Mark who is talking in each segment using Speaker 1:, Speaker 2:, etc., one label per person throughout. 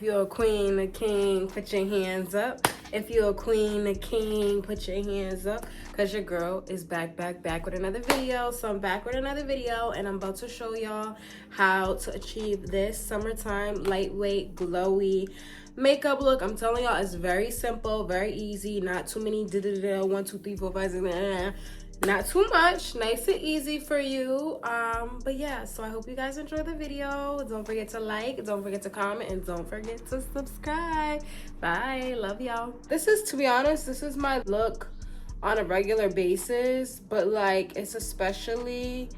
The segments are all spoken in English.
Speaker 1: If you're a queen, a king, put your hands up. If you're a queen, a king, put your hands up. Because your girl is back with another video. So I'm back with another video. And I'm about to show y'all how to achieve this summertime, lightweight, glowy makeup look. I'm telling y'all, it's very simple, very easy. Not too many 1, 2, 3, 4, 5, 6, not too much, nice and easy for you. But yeah, so I hope you guys enjoy the video. Don't forget to like, don't forget to comment, and don't forget to subscribe. Bye, love y'all. This is, to be honest, this is my look on a regular basis, but like it's especially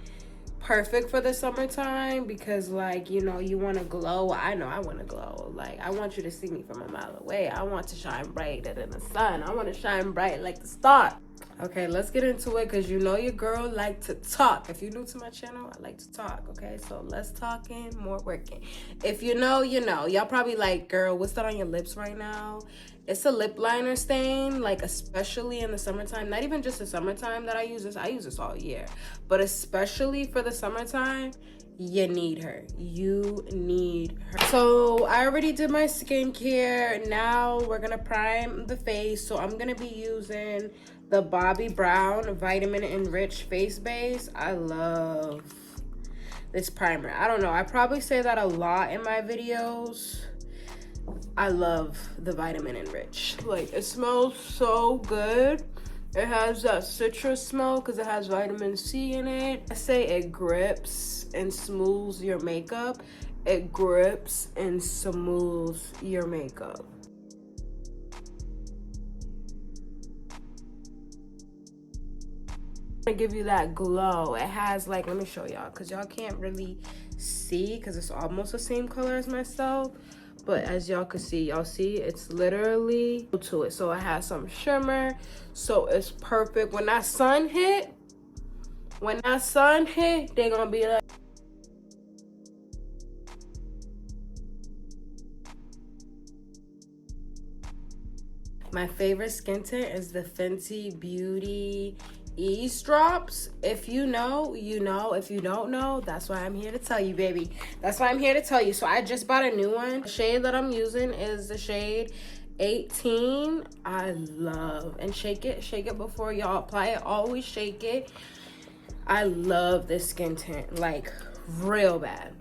Speaker 1: perfect for the summertime because, like, you know, you want to glow. I know I want to glow. Like, I want you to see me from a mile away. I want to shine brighter than the sun. I want to shine bright like the star. Okay, let's get into it because you know your girl like to talk. If you're new to my channel, I like to talk. Okay, so less talking, more working. If you know, you know. Y'all probably like, girl, what's that on your lips right now? It's a lip liner stain, like especially in the summertime. Not even just the summertime that I use this all year, but especially for the summertime, you need her. You need her. So I already did my skincare. Now we're gonna prime the face. So I'm gonna be using the Bobbi Brown Vitamin Enriched Face Base. I love this primer. I don't know, I probably say that a lot in my videos. I love the Vitamin Enriched. Like, it smells so good. It has that citrus smell because it has vitamin C in it. I say it grips and smooths your makeup. It grips and smooths your makeup. To give you that glow. It has, like, let me show y'all because y'all can't really see because it's almost the same color as myself. But as y'all can see, y'all see it's literally to it. So it has some shimmer. So it's perfect. When that sun hit, they're gonna be like, my favorite skin tint is the Fenty Beauty Ease Drops. If you know, you know. If you don't know, that's why I'm here to tell you, baby. That's why I'm here to tell you. So I just bought a new one. The shade that I'm using is the shade 18. I love, and shake it before y'all apply it. Always shake it. I love this skin tint, like, real bad.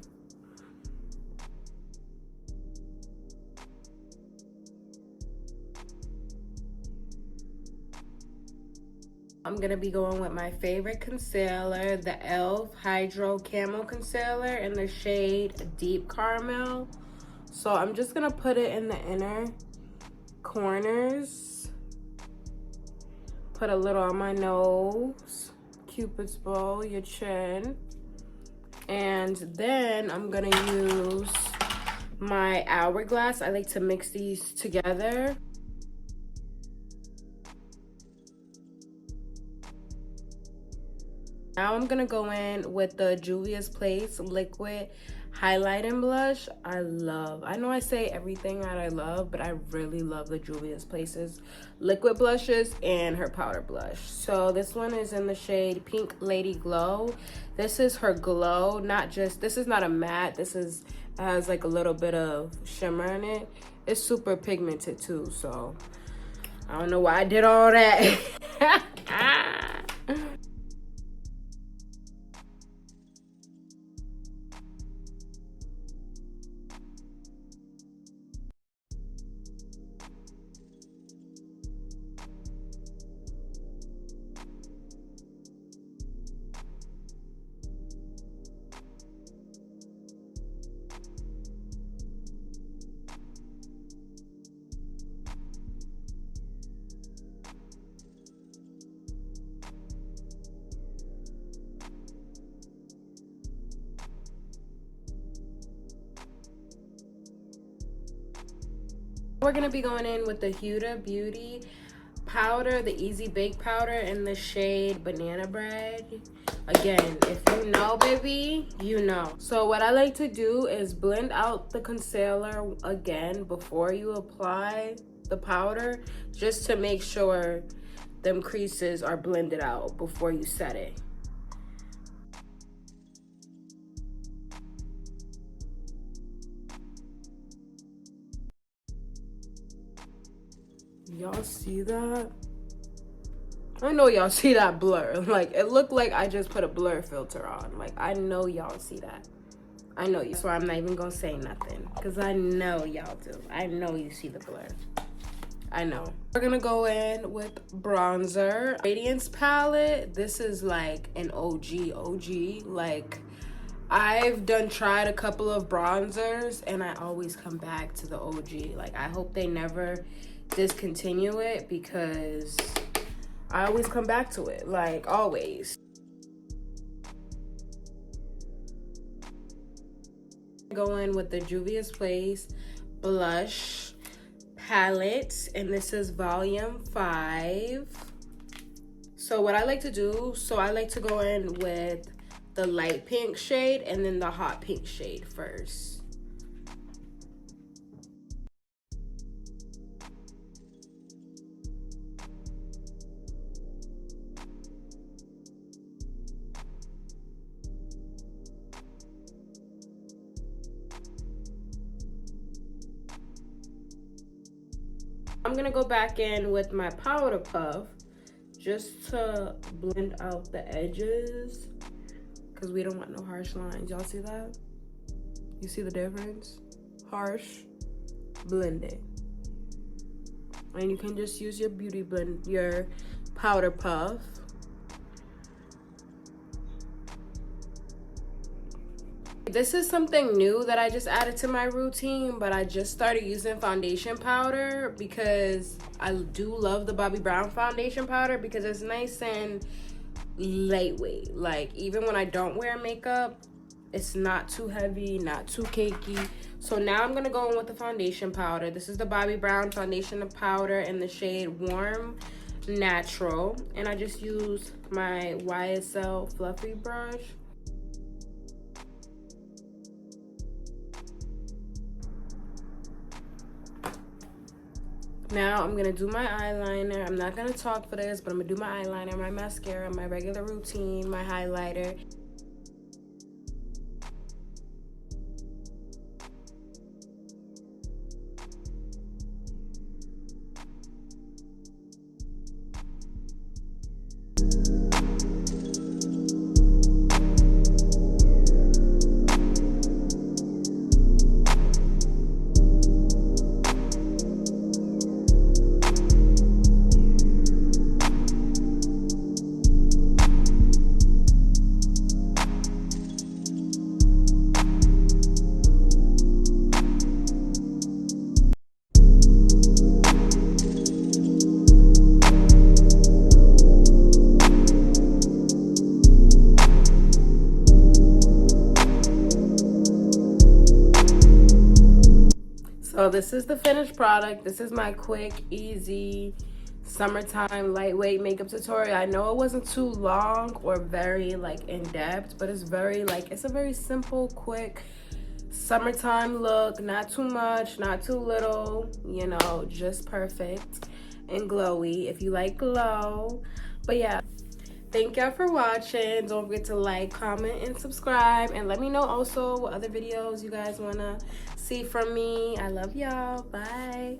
Speaker 1: I'm gonna be going with my favorite concealer, the e.l.f. Hydro Camo Concealer in the shade Deep Caramel. So I'm just gonna put it in the inner corners. Put a little on my nose, Cupid's bow, your chin. And then I'm gonna use my Hourglass. I like to mix these together. Now I'm gonna go in with the Juvia's Place Liquid Highlighting Blush. I know I say everything that I love, but I really love the Juvia's Place's liquid blushes and her powder blush. So this one is in the shade Pink Lady Glow. This is her glow, this is not a matte. It has like a little bit of shimmer in it. It's super pigmented too, so I don't know why I did all that. We're gonna be going in with the Huda Beauty powder, the Easy Bake powder in the shade Banana Bread. Again, if you know, baby, you know. So what I like to do is blend out the concealer again before you apply the powder, just to make sure them creases are blended out before you set it. Y'all see that? I know y'all see that blur. Like, it looked like I just put a blur filter on. Like, I know y'all see that. I know you. So I'm not even gonna say nothing, because I know y'all do. I know you see the blur. I know. We're gonna go in with bronzer. Radiance palette. This is like an OG. Like, I've tried a couple of bronzers and I always come back to the OG. Like, I hope they never discontinue it, because I always come back to it, like, always. Go in with the Juvia's Place blush palette, and this is volume 5. So what I like to do, I like to go in with the light pink shade and then the hot pink shade first. I'm gonna go back in with my powder puff just to blend out the edges, because we don't want no harsh lines. Y'all see that? You see the difference? Harsh, blend it. And you can just use your beauty blend, your powder puff. This is something new that I just added to my routine, but I just started using foundation powder because I do love the Bobbi Brown foundation powder, because it's nice and lightweight. Like, even when I don't wear makeup, it's not too heavy, not too cakey. So now I'm gonna go in with the foundation powder. This is the Bobbi Brown foundation powder in the shade Warm Natural, and I just use my YSL fluffy brush. Now I'm gonna do my eyeliner. I'm not gonna talk for this, but I'm gonna do my eyeliner, my mascara, my regular routine, my highlighter. So this is the finished product. This is my quick, easy, summertime, lightweight makeup tutorial. I know it wasn't too long or very like in-depth, but it's very like, it's a very simple, quick summertime look. Not too much, not too little, you know, just perfect and glowy if you like glow. But yeah, thank y'all for watching. Don't forget to like, comment, and subscribe, and let me know also what other videos you guys want to see from me. I love y'all. Bye.